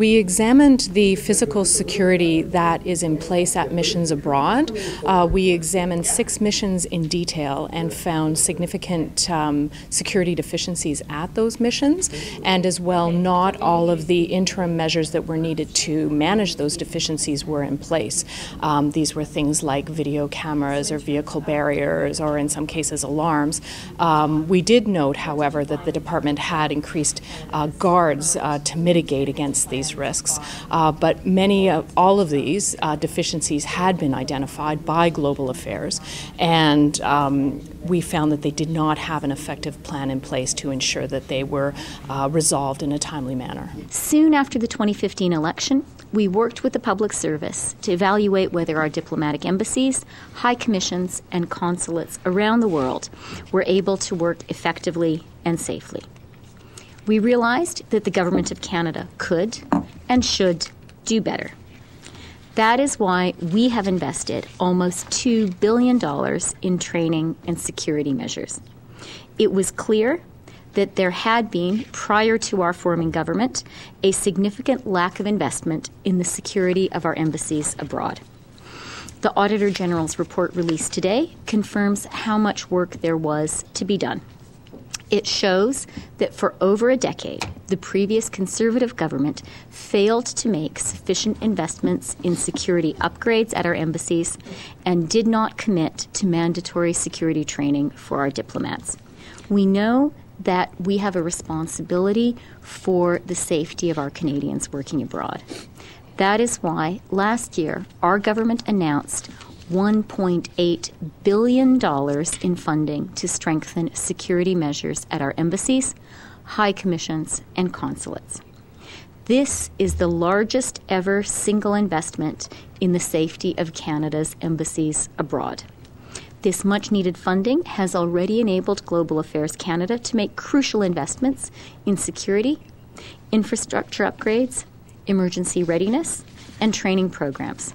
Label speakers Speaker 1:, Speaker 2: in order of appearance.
Speaker 1: We examined the physical security that is in place at missions abroad. We examined 6 missions in detail and found significant security deficiencies at those missions, and as well, not all of the interim measures that were needed to manage those deficiencies were in place. These were things like video cameras or vehicle barriers, or in some cases alarms. We did note, however, that the department had increased guards to mitigate against these risks, but all of these deficiencies had been identified by Global Affairs, and we found that they did not have an effective plan in place to ensure that they were resolved in a timely manner.
Speaker 2: Soon after the 2015 election, we worked with the public service to evaluate whether our diplomatic embassies, high commissions, and consulates around the world were able to work effectively and safely. We realized that the Government of Canada could and should do better. That is why we have invested almost $2 billion in training and security measures. It was clear that there had been, prior to our forming government, a significant lack of investment in the security of our embassies abroad. The Auditor General's report released today confirms how much work there was to be done. It shows that for over a decade, the previous Conservative government failed to make sufficient investments in security upgrades at our embassies and did not commit to mandatory security training for our diplomats. We know that we have a responsibility for the safety of our Canadians working abroad. That is why last year our government announced $1.8 billion in funding to strengthen security measures at our embassies, high commissions, and consulates. This is the largest ever single investment in the safety of Canada's embassies abroad. This much-needed funding has already enabled Global Affairs Canada to make crucial investments in security, infrastructure upgrades, emergency readiness, and training programs.